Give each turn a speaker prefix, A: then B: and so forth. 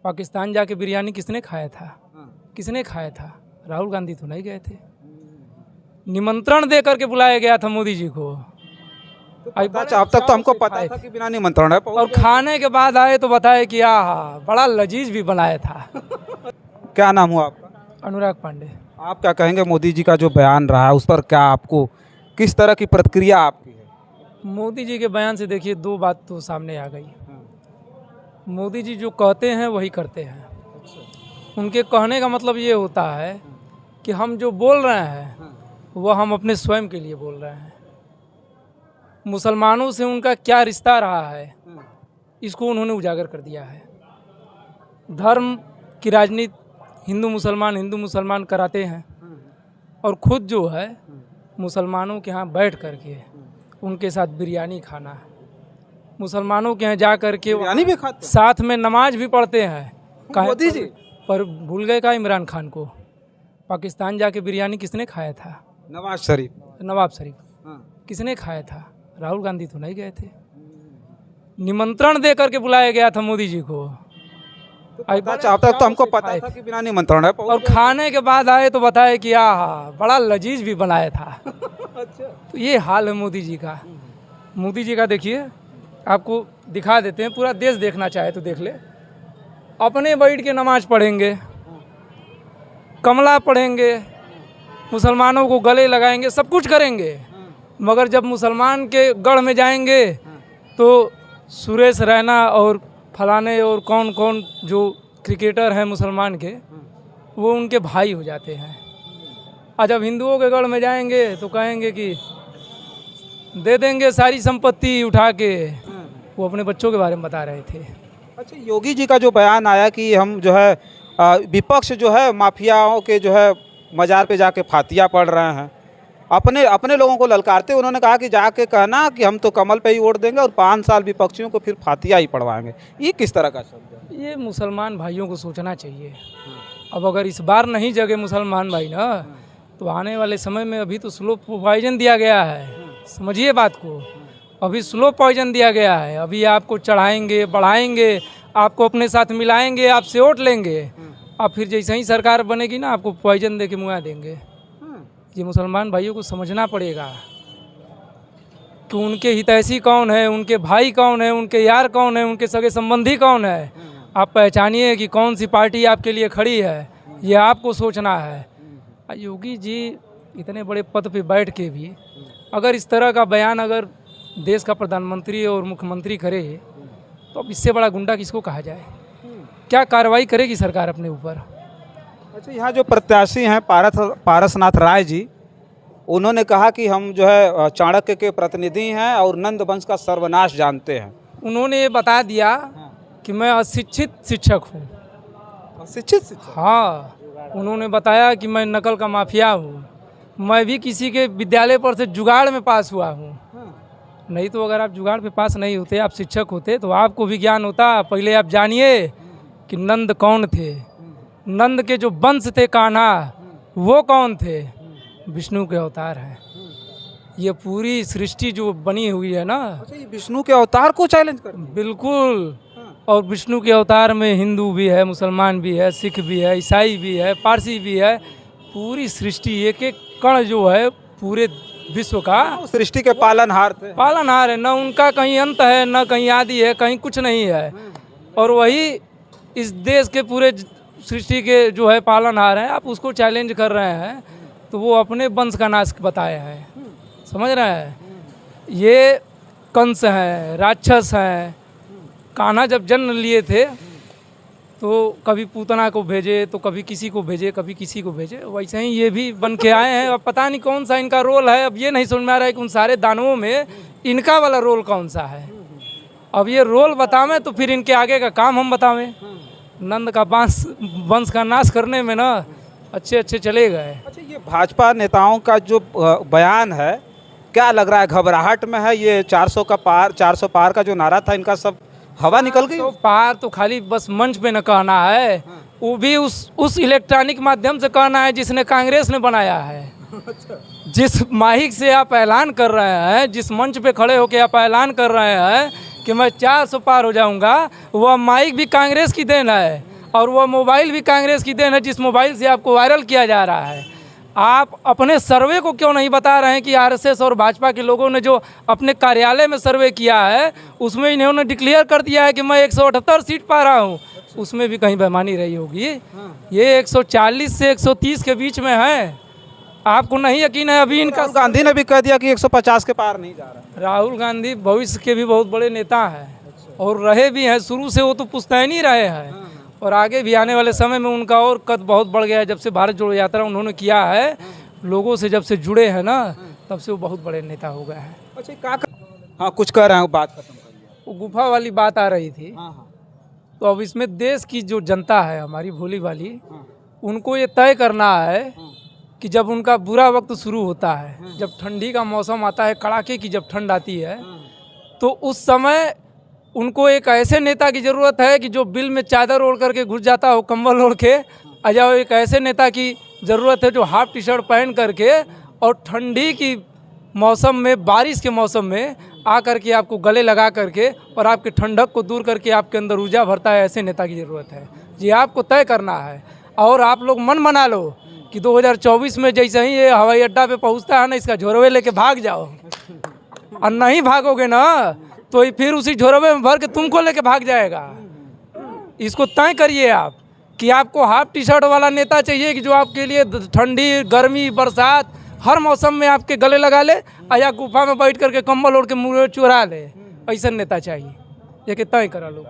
A: पाकिस्तान जाके बिरयानी किसने खाया था? किसने खाया था? राहुल गांधी तो नहीं गए थे। निमंत्रण दे करके बुलाया गया था मोदी जी को।
B: अब तक तो हमको पता था कि बिना निमंत्रण है
A: और खाने के बाद आए तो बताए कि आहा बड़ा लजीज भी बनाया था।
B: क्या नाम हुआ आपका?
A: अनुराग पांडे।
B: आप क्या कहेंगे मोदी जी का जो बयान रहा है उस पर क्या आपको किस तरह की प्रतिक्रिया आपकी है?
A: मोदी जी के बयान से देखिए दो बात तो सामने आ गई। मोदी जी जो कहते हैं वही करते हैं। उनके कहने का मतलब ये होता है कि हम जो बोल रहे हैं वह हम अपने स्वयं के लिए बोल रहे हैं। मुसलमानों से उनका क्या रिश्ता रहा है इसको उन्होंने उजागर कर दिया है। धर्म की राजनीति हिंदू मुसलमान कराते हैं और खुद जो है मुसलमानों के यहाँ बैठ करके उनके साथ बिरयानी खाना, मुसलमानों के यहाँ जा करके
B: बिरयानी भी खाते हैं?
A: साथ में नमाज भी पढ़ते हैं।
B: मोदी जी
A: पर भूल गए का इमरान खान को? पाकिस्तान जाके बिरयानी किसने खाया था?
B: नवाज शरीफ।
A: नवाब शरीफ। किसने खाया था? राहुल गांधी तो नहीं गए थे। निमंत्रण दे करके बुलाया गया था मोदी जी को।
B: अब तक तो हमको पता था कि बिना निमंत्रण है
A: और खाने के बाद आए तो बताए कि आहा बड़ा लजीज भी बनाया था। तो ये हाल है मोदी जी का। मोदी जी का देखिए, आपको दिखा देते हैं, पूरा देश देखना चाहे तो देख ले। अपने बैठ के नमाज पढ़ेंगे, कमला पढ़ेंगे, मुसलमानों को गले लगाएंगे, सब कुछ करेंगे, मगर जब मुसलमान के गढ़ में जाएंगे तो सुरेश रैना और फलाने और कौन कौन जो क्रिकेटर हैं मुसलमान के वो उनके भाई हो जाते हैं। और जब हिंदुओं के गढ़ में जाएंगे तो कहेंगे कि दे देंगे सारी संपत्ति उठा के। वो अपने बच्चों के बारे में बता रहे थे।
B: अच्छा, योगी जी का जो बयान आया कि हम जो है विपक्ष जो है माफियाओं के जो है मज़ार पे जाके फातिया पढ़ रहे हैं, अपने लोगों को ललकारते। उन्होंने कहा कि जाके कहना कि हम तो कमल पे ही वोट देंगे और 5 साल विपक्षियों को फिर फातिया ही पढ़वाएंगे। ये किस तरह का शब्द है?
A: ये मुसलमान भाइयों को सोचना चाहिए। अब अगर इस बार नहीं जगे मुसलमान भाई ना तो आने वाले समय में, अभी तो स्लो पॉइजन दिया गया है, समझिए बात को। अभी स्लो पॉइजन दिया गया है। अभी आपको चढ़ाएंगे, बढ़ाएंगे, आपको अपने साथ मिलाएंगे, आपसे वोट लेंगे, और फिर जैसे ही सरकार बनेगी ना आपको पॉइजन दे के मुआ देंगे। ये मुसलमान भाइयों को समझना पड़ेगा कि उनके हितैषी कौन है, उनके भाई कौन है, उनके यार कौन है, उनके सगे संबंधी कौन है। आप पहचानिए कि कौन सी पार्टी आपके लिए खड़ी है, ये आपको सोचना है। योगी जी इतने बड़े पद पे बैठ के भी अगर इस तरह का बयान अगर देश का प्रधानमंत्री और मुख्यमंत्री करे तो अब इससे बड़ा गुंडा किसको कहा जाए? क्या कार्रवाई करेगी सरकार अपने ऊपर?
B: अच्छा, यहाँ जो प्रत्याशी हैं पारसनाथ राय जी, उन्होंने कहा कि हम जो है चाणक्य के प्रतिनिधि हैं और नंद वंश का सर्वनाश जानते हैं।
A: उन्होंने ये बता दिया कि मैं अशिक्षित शिक्षक हूँ।
B: शिक्षित?
A: हाँ, उन्होंने बताया कि मैं नकल का माफिया हूँ। मैं भी किसी के विद्यालय पर से जुगाड़ में पास हुआ हूँ। नहीं तो अगर आप जुगाड़ पे पास नहीं होते, आप शिक्षक होते, तो आपको भी ज्ञान होता। पहले आप जानिए कि नंद कौन थे। नंद के जो वंश थे कान्हा, वो कौन थे? विष्णु के अवतार हैं। ये पूरी सृष्टि जो बनी हुई है ना,
B: ये विष्णु के अवतार को चैलेंज कर?
A: बिल्कुल। और विष्णु के अवतार में हिंदू भी है, मुसलमान भी है, सिख भी है, ईसाई भी है, पारसी भी है। पूरी सृष्टि एक एक कण जो है पूरे विश्व का
B: सृष्टि के पालनहार थे।
A: पालनहार है। न उनका कहीं अंत है, न कहीं आदि है, कहीं कुछ नहीं है। और वही इस देश के पूरे सृष्टि के जो है पालनहार हैं। आप उसको चैलेंज कर रहे हैं तो वो अपने वंश का नाश बताए हैं। समझ रहे हैं? ये कंस हैं, राक्षस हैं। कान्हा जब जन्म लिए थे तो कभी पूतना को भेजे, तो कभी किसी को भेजे, कभी किसी को भेजे। वैसे ही ये भी बन के आए हैं। अब पता नहीं कौन सा इनका रोल है। अब ये नहीं समझ में आ रहा है कि उन सारे दानवों में इनका वाला रोल कौन सा है। अब ये रोल बतावें तो फिर इनके आगे का काम हम बतावें। नंद का वंश का नाश करने में ना अच्छे चले गए।
B: अच्छा, ये भाजपा नेताओं का जो बयान है, क्या लग रहा है घबराहट में है? ये 400 पार का जो नारा था इनका सब हवा निकल गई?
A: 400 पार तो खाली बस मंच पे न कहना है, वो भी उस इलेक्ट्रॉनिक माध्यम से कहना है जिसने कांग्रेस ने बनाया है। जिस माइक से आप ऐलान कर रहे हैं, जिस मंच पे खड़े होकर आप ऐलान कर रहे हैं कि मैं 400 पार हो जाऊंगा, वह माइक भी कांग्रेस की देन है। और वो मोबाइल भी कांग्रेस की देन है, जिस मोबाइल से आपको वायरल किया जा रहा है। आप अपने सर्वे को क्यों नहीं बता रहे हैं कि आरएसएस और भाजपा के लोगों ने जो अपने कार्यालय में सर्वे किया है उसमें इन्होंने डिक्लेयर कर दिया है कि मैं 178 सीट पा रहा हूँ। उसमें भी कहीं बेईमानी रही होगी। ये 140 से 130 के बीच में है। आपको नहीं यकीन है? अभी इनका
B: राहुल गांधी ने भी कह दिया कि 150 के पार नहीं जा रहा।
A: राहुल गांधी भविष्य के भी बहुत बड़े नेता हैं और रहे भी हैं, शुरू से वो तो पुश्तैनी रहे हैं और आगे भी आने वाले समय में उनका और कद बहुत बढ़ गया है। जब से भारत जोड़ो यात्रा उन्होंने किया है, लोगों से जब से जुड़े हैं ना, तब से वो बहुत बड़े नेता हो गए हैं।
B: अच्छा क्या हाँ कुछ कह रहे हैं, बात खत्म करिए।
A: वो गुफा वाली बात आ रही थी,
B: हाँ हाँ
A: तो अब इसमें देश की जो जनता है हमारी भोली वाली, उनको ये तय करना है कि जब उनका बुरा वक्त शुरू होता है, जब ठंडी का मौसम आता है, कड़ाके की जब ठंड आती है, तो उस समय उनको एक ऐसे नेता की ज़रूरत है कि जो बिल में चादर ओढ़ करके घुस जाता हो, कंबल ओढ़ के आ जाओ। एक ऐसे नेता की ज़रूरत है जो हाफ टी शर्ट पहन करके और ठंडी की मौसम में, बारिश के मौसम में आ करके आपको गले लगा करके और आपके ठंडक को दूर करके आपके अंदर ऊर्जा भरता है। ऐसे नेता की ज़रूरत है। ये आपको तय करना है और आप लोग मन बना लो कि 2024 में जैसे ही ये हवाई अड्डा पे पहुंचता है ना, इसका झोरवे लेके भाग जाओ। और नहीं भागोगे ना तो फिर उसी झोरवे में भर के तुमको लेके भाग जाएगा। इसको तय करिए आप कि आपको हाफ टी शर्ट वाला नेता चाहिए कि जो आपके लिए ठंडी, गर्मी, बरसात हर मौसम में आपके गले लगा ले, या गुफा में बैठ करके कंबल ओढ़ के मुँह चुरा ले। ऐसा नेता चाहिए, ये कि तय करा लो।